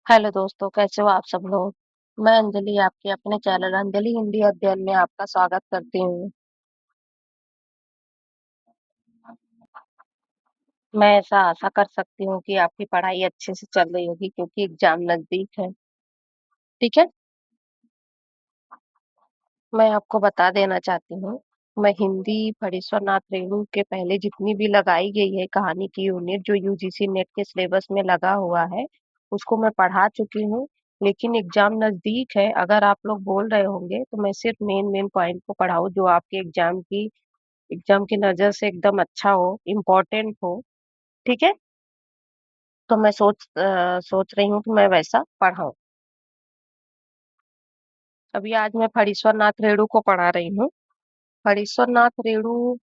Hello दोस्तों, कैसे हो आप सब लोग। मैं अंजलि आपके अपने चैनल अंजलि हिंदी अध्ययन में आपका स्वागत करती हूँ। मैं ऐसा आशा कर सकती हूँ कि आपकी पढ़ाई अच्छे से चल रही होगी क्योंकि एग्जाम नजदीक है। ठीक है। मैं आपको बता देना चाहती हूँ, मैं हिंदी फणीश्वर नाथ रेणु के पहले जितनी भी लगाई गई है कहानी की यूनिट जो यूजीसी नेट के सिलेबस में लगा हुआ है उसको मैं पढ़ा चुकी हूँ। लेकिन एग्जाम नजदीक है, अगर आप लोग बोल रहे होंगे तो मैं सिर्फ मेन मेन पॉइंट को पढ़ाऊँ जो आपके एग्जाम की नजर से एकदम अच्छा हो, इम्पोर्टेंट हो। ठीक है। तो मैं सोच रही हूँ कि मैं वैसा पढ़ाऊँ। अभी आज मैं फणीश्वर नाथ रेणु को पढ़ा रही हूँ। फणीश्वर नाथ रेणु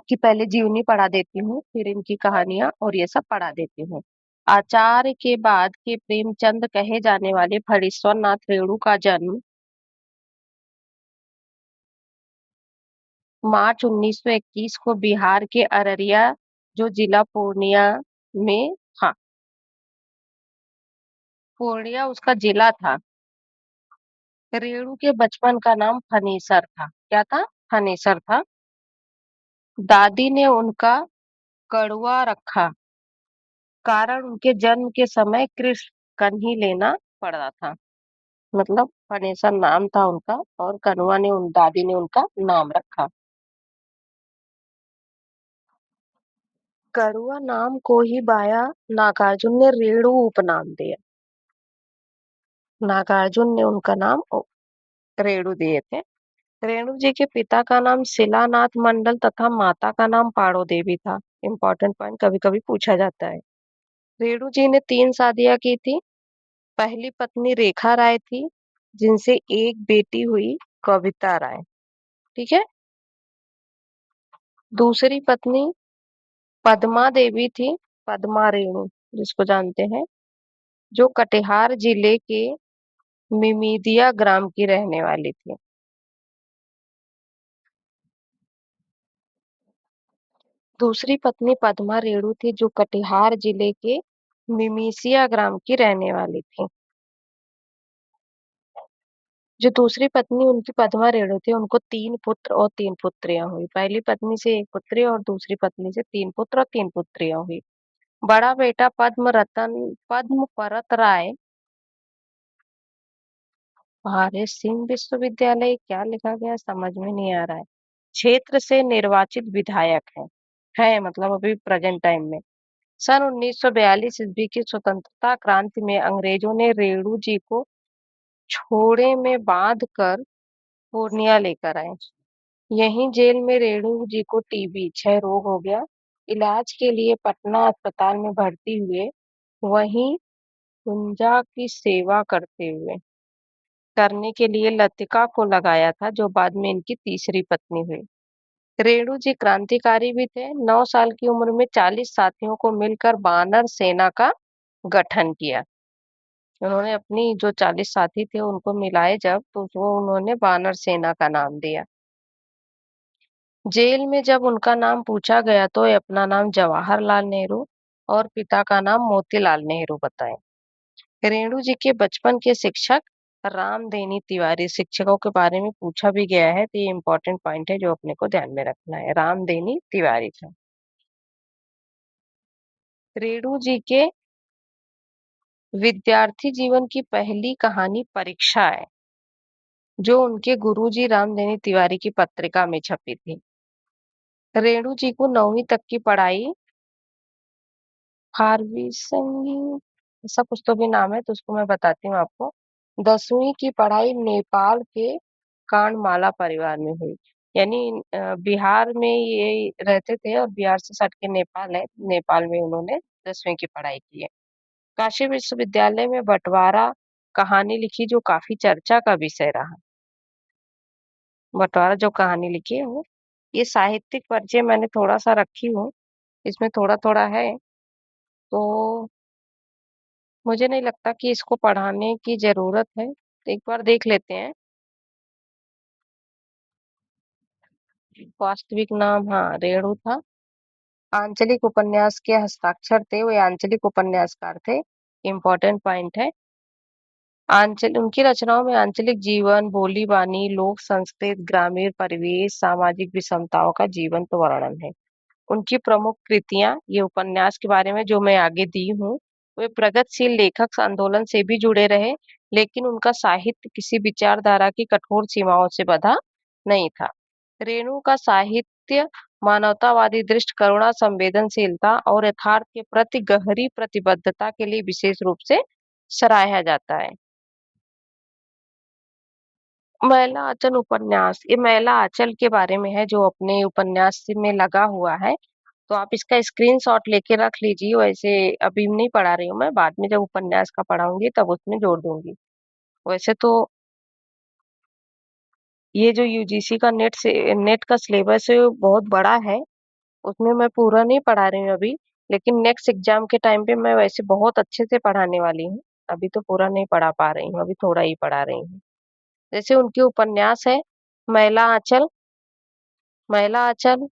की पहले जीवनी पढ़ा देती हूँ, फिर इनकी कहानियां और ये सब पढ़ा देती हूँ। आचार्य के बाद के प्रेमचंद कहे जाने वाले फणीश्वर नाथ रेणु का जन्म मार्च 1921 को बिहार के अररिया, जो जिला पूर्णिया में, हाँ, पूर्णिया उसका जिला था। रेणु के बचपन का नाम फनीसर था। क्या था? फनीसर था। दादी ने उनका कड़ुआ रखा, कारण उनके जन्म के समय कृष्ण कन्ही लेना पड़ा था। मतलब फनीसर नाम था उनका और कनुआ ने उन दादी ने उनका नाम रखा। कड़ुआ नाम को ही बाया नागार्जुन ने रेणु उपनाम दिया। नागार्जुन ने उनका नाम रेणु दिए थे। रेणु जी के पिता का नाम शिलानाथ मंडल तथा माता का नाम पाड़ो देवी था। इम्पोर्टेंट पॉइंट कभी कभी पूछा जाता है। रेणु जी ने 3 शादियां की थी। पहली पत्नी रेखा राय थी, जिनसे एक बेटी हुई, कविता राय। ठीक है। दूसरी पत्नी पद्मा देवी थी, पद्मा रेणु जिसको जानते हैं, जो कटिहार जिले के मिमीदिया ग्राम की रहने वाली थी। दूसरी पत्नी पद्मा रेणु थी जो कटिहार जिले के मिमीसिया ग्राम की रहने वाली थी। जो दूसरी पत्नी उनकी पद्मा रेणु थी, उनको 3 पुत्र और 3 पुत्रियां हुई। पहली पत्नी से एक पुत्री और दूसरी पत्नी से 3 पुत्र और 3 पुत्रियां हुई। बड़ा बेटा पद्म परत राय भारत सिंह विश्वविद्यालय, क्या लिखा गया समझ में नहीं आ रहा है, क्षेत्र से निर्वाचित विधायक है मतलब अभी प्रेजेंट टाइम में। सन 1942 ईस्वी की स्वतंत्रता क्रांति में अंग्रेजों ने रेणु जी को छोड़े में बांध कर पूर्णिया लेकर आए। यहीं जेल में रेणु जी को टीबी क्षय रोग हो गया। इलाज के लिए पटना अस्पताल में भर्ती हुए, वहीं कुंजा की सेवा करने के लिए लतिका को लगाया था, जो बाद में इनकी तीसरी पत्नी हुई। रेणु जी क्रांतिकारी भी थे। 9 साल की उम्र में 40 साथियों को मिलकर बानर सेना का गठन किया। उन्होंने अपनी जो 40 साथी थे उनको मिलाए जब, तो वो उन्होंने बानर सेना का नाम दिया। जेल में जब उनका नाम पूछा गया तो ये अपना नाम जवाहरलाल नेहरू और पिता का नाम मोतीलाल नेहरू बताए। रेणु जी के बचपन के शिक्षक रामदेनी तिवारी, शिक्षकों के बारे में पूछा भी गया है तो ये इम्पोर्टेंट पॉइंट है जो अपने को ध्यान में रखना है। रामदेनी तिवारी था। रेणु जी के विद्यार्थी जीवन की पहली कहानी परीक्षा है, जो उनके गुरुजी रामदेनी तिवारी की पत्रिका में छपी थी। रेणु जी को 9वीं तक की पढ़ाई हार्वी संगी, ऐसा कुछ तो भी नाम है तो उसको मैं बताती हूँ आपको। 10वीं की पढ़ाई नेपाल के कांडमाला परिवार में हुई। यानी बिहार में ये रहते थे और बिहार से सट के नेपाल है, नेपाल में उन्होंने 10वीं की पढ़ाई की है। काशी विश्वविद्यालय में बंटवारा कहानी लिखी जो काफी चर्चा का विषय रहा। बंटवारा जो कहानी लिखी है वो, ये साहित्यिक परिचय मैंने थोड़ा सा रखी हूँ, इसमें थोड़ा थोड़ा है, तो मुझे नहीं लगता कि इसको पढ़ाने की जरूरत है, तो एक बार देख लेते हैं। वास्तविक नाम, हाँ, रेणु था। आंचलिक उपन्यास के हस्ताक्षर थे, वे आंचलिक उपन्यासकार थे। इम्पोर्टेंट पॉइंट है। आंचल उनकी रचनाओं में आंचलिक जीवन, बोली-बानी, लोक संस्कृति, ग्रामीण परिवेश, सामाजिक विषमताओं का जीवंत वर्णन है। उनकी प्रमुख कृतियाँ, ये उपन्यास के बारे में जो मैं आगे दी हूँ, वे प्रगतिशील लेखक आंदोलन से भी जुड़े रहे, लेकिन उनका साहित्य किसी विचारधारा की कठोर सीमाओं से बंधा नहीं था। रेणु का साहित्य मानवतावादी दृष्टि, करुणा, संवेदनशीलता और यथार्थ के प्रति गहरी प्रतिबद्धता के लिए विशेष रूप से सराहा जाता है। महिला आंचल उपन्यास, ये महिला आंचल के बारे में है जो अपने उपन्यास में लगा हुआ है। तो आप इसका स्क्रीनशॉट लेके रख लीजिए। वैसे अभी नहीं पढ़ा रही हूँ मैं, बाद में जब उपन्यास का पढ़ाऊंगी तब उसमें जोड़ दूंगी। वैसे तो ये जो यूजीसी का नेट का सिलेबस है वो बहुत बड़ा है। उसमें मैं पूरा नहीं पढ़ा रही हूँ अभी, लेकिन नेक्स्ट एग्जाम के टाइम पे मैं वैसे बहुत अच्छे से पढ़ाने वाली हूँ। अभी तो पूरा नहीं पढ़ा पा रही हूँ, अभी थोड़ा ही पढ़ा रही हूँ। जैसे उनके उपन्यास है महिला आंचल, महिला आंचल,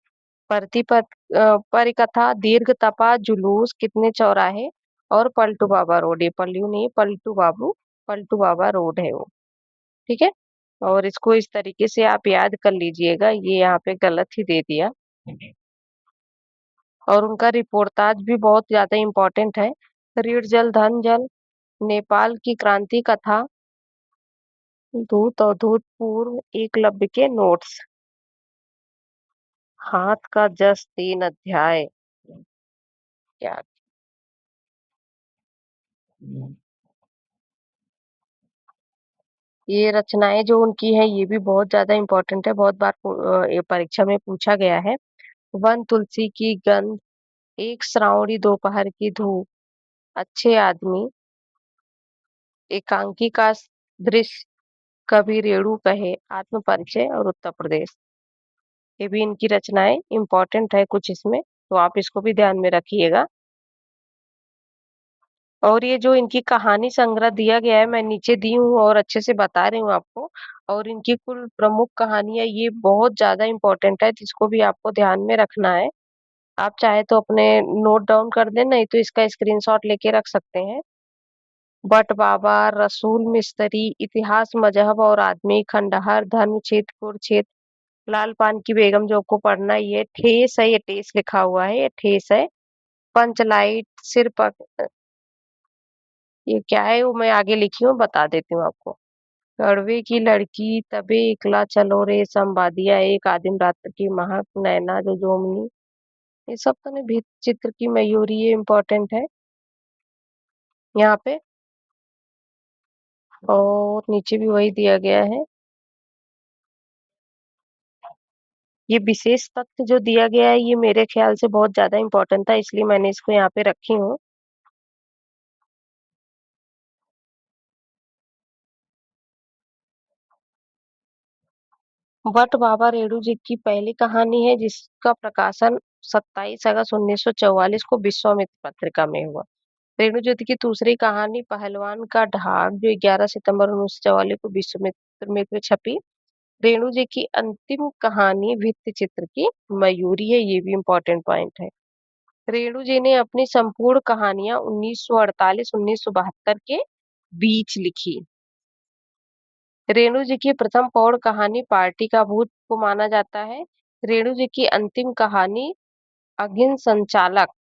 परिकथा, दीर्घ तपा, जुलूस, कितने चौराहे और पलटू बाबा रोड। ये पल्लू नहीं, पलटू बाबा रोड है वो। ठीक है। और इसको इस तरीके से आप याद कर लीजिएगा, ये यहाँ पे गलत ही दे दिया। और उनका रिपोर्टाज भी बहुत ज्यादा इम्पोर्टेंट है। ऋण जल धन जल, नेपाल की क्रांति कथा, दूत और दूत पूर्व, एकलव्य के नोट्स, हाथ का जस 3 अध्याय। क्या ये रचनाएं जो उनकी हैं ये भी बहुत ज्यादा इम्पोर्टेंट है, बहुत बार ये परीक्षा में पूछा गया है। वन तुलसी की गंध, एक श्रावणी दोपहर की धूप, अच्छे आदमी, एकांकी का दृश्य, कभी रेणु कहे, आत्म परिचय और उत्तर प्रदेश। ये भी इनकी रचनाएं इम्पोर्टेंट है कुछ इसमें, तो आप इसको भी ध्यान में रखिएगा। और ये जो इनकी कहानी संग्रह दिया गया है मैं नीचे दी हूँ और अच्छे से बता रही हूँ आपको। और इनकी कुल प्रमुख कहानियां ये बहुत ज्यादा इम्पोर्टेंट है, जिसको भी आपको ध्यान में रखना है। आप चाहे तो अपने नोट डाउन कर दें, नहीं तो इसका स्क्रीनशॉट लेके रख सकते हैं। बट बाबा, रसूल मिस्त्री, इतिहास मजहब और आदमी, खंडहर, धर्म क्षेत्र, कुरुक्षेत्र, लाल पान की बेगम, जो आपको पढ़ना ही है। ठेस है, ये टेस लिखा हुआ है, ये ठेस है। पंचलाइट, सिर पर, ये क्या है वो मैं आगे लिखी हूँ, बता देती हूँ आपको। कड़वे की लड़की, तबे इकला चलो रे, संवादिया, एक आदिम रात्र की महक, नैना जो जोमनी, ये सब तो नहीं। भित्त चित्र की मयूरी, ये इम्पोर्टेंट है यहाँ पे। और नीचे भी वही दिया गया है। ये विशेष तथ्य जो दिया गया है ये मेरे ख्याल से बहुत ज्यादा इम्पोर्टेंट था, इसलिए मैंने इसको यहाँ पे रखी हूँ। बट बाबा रेणु जी की पहली कहानी है जिसका प्रकाशन 27 अगस्त 1944 को विश्वामित्र पत्रिका में हुआ। रेणु जी की दूसरी कहानी पहलवान का ढाक, जो 11 सितंबर 1944 को विश्वामित्र में छपी। रेणु जी की अंतिम कहानी भित्ति चित्र की मयूरी है, ये भी इम्पोर्टेंट पॉइंट है। रेणु जी ने अपनी संपूर्ण कहानियां 1948-1972 के बीच लिखी। रेणु जी की प्रथम पौड़ कहानी पार्टी का भूत को माना जाता है। रेणु जी की अंतिम कहानी अगिन संचालक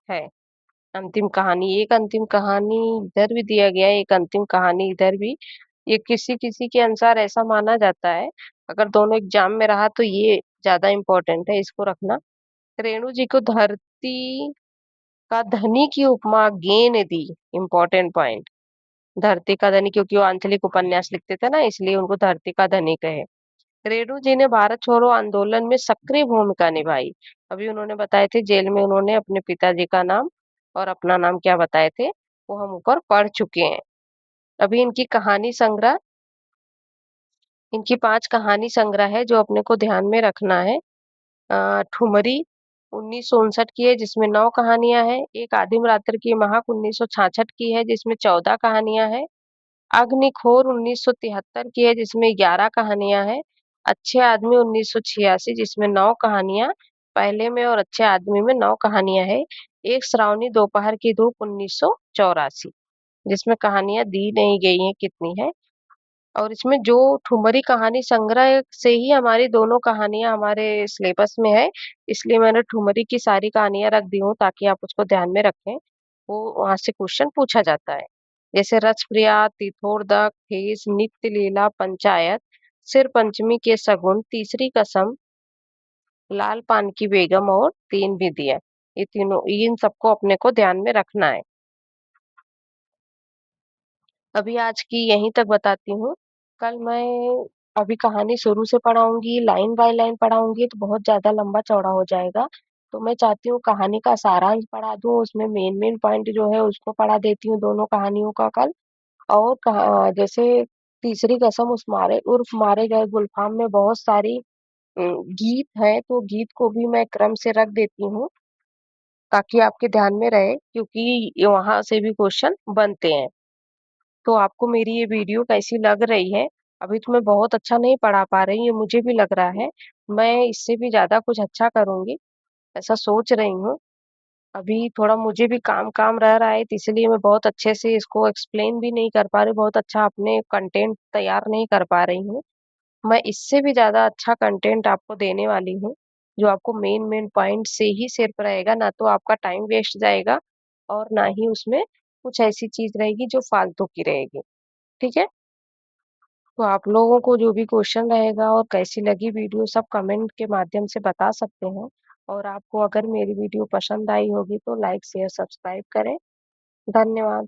है। अंतिम कहानी, एक अंतिम कहानी इधर भी दिया गया है, एक अंतिम कहानी इधर भी। ये किसी किसी के अनुसार ऐसा माना जाता है। अगर दोनों एग्जाम में रहा तो ये ज्यादा इम्पोर्टेंट है, इसको रखना। रेणु जी को धरती का धनी की उपमा गे ने दी। इम्पोर्टेंट पॉइंट, धरती का धनी, क्योंकि वो आंचलिक उपन्यास लिखते थे ना, इसलिए उनको धरती का धनी कहे। रेणु जी ने भारत छोड़ो आंदोलन में सक्रिय भूमिका निभाई। अभी उन्होंने बताए थे जेल में उन्होंने अपने पिताजी का नाम और अपना नाम क्या बताए थे, वो हम ऊपर पढ़ चुके हैं। अभी इनकी 5 कहानी संग्रह है जो अपने को ध्यान में रखना है। ठुमरी 1959 की है जिसमें 9 कहानियां हैं। एक आदिम रात्र की महक 1966 की है जिसमें 14 कहानियां हैं। अग्निखोर 1973 की है जिसमें 11 कहानियां हैं। अच्छे आदमी 1986 जिसमें 9 कहानियां पहले में और अच्छे आदमी में 9 कहानियां है। एक श्रावणी दोपहर की धूप 1984। जिसमें कहानियाँ दी नहीं गई हैं कितनी हैं। और इसमें जो ठुमरी कहानी संग्रह से ही हमारी दोनों कहानियाँ हमारे सिलेबस में है, इसलिए मैंने ठुमरी की सारी कहानियाँ रख दी हूँ ताकि आप उसको ध्यान में रखें। वो वहाँ से क्वेश्चन पूछा जाता है। जैसे रसप्रिया, तिथोड़दक, ठेस, नित्य लीला, पंचायत, सिर पंचमी के सगुन, तीसरी कसम, लाल पान की बेगम और तीन विधियाँ। ये तीनों इन सबको अपने को ध्यान में रखना है। अभी आज की यहीं तक बताती हूँ। कल मैं अभी कहानी शुरू से पढ़ाऊँगी, लाइन बाय लाइन पढ़ाऊँगी तो बहुत ज़्यादा लंबा-चौड़ा हो जाएगा। तो मैं चाहती हूँ कहानी का सारांश पढ़ा दूँ, उसमें मेन-मेन पॉइंट जो है उसको पढ़ा देती हूँ दोनों कहानियों का कल। और जैसे तीसरी कसम उस मारे उर्फ मारे गए गुलफाम में बहुत सारी गीत हैं, तो गीत को भी मैं क्रम से रख देती हूँ, ताकि आपके ध्यान में रहे क्योंकि वहाँ से भी क्वेश्चन बनते हैं। तो आपको मेरी ये वीडियो कैसी लग रही है? अभी तो मैं बहुत अच्छा नहीं पढ़ा पा रही, ये मुझे भी लग रहा है। मैं इससे भी ज़्यादा कुछ अच्छा करूँगी, ऐसा सोच रही हूँ। अभी थोड़ा मुझे भी काम-काम रह रहा है, तो इसलिए मैं बहुत अच्छे से इसको एक्सप्लेन भी नहीं कर पा रही, बहुत अच्छा अपने कंटेंट तैयार नहीं कर पा रही हूँ। मैं इससे भी ज़्यादा अच्छा कंटेंट आपको देने वाली हूँ, जो आपको मेन-मेन पॉइंट से ही सिर्फ रहेगा, ना तो आपका टाइम वेस्ट जाएगा और ना ही उसमें कुछ ऐसी चीज़ रहेगी जो फालतू की रहेगी। ठीक है? तो आप लोगों को जो भी क्वेश्चन रहेगा और कैसी लगी वीडियो सब कमेंट के माध्यम से बता सकते हैं। और आपको अगर मेरी वीडियो पसंद आई होगी तो लाइक, शेयर, सब्सक्राइब करें। धन्यवाद।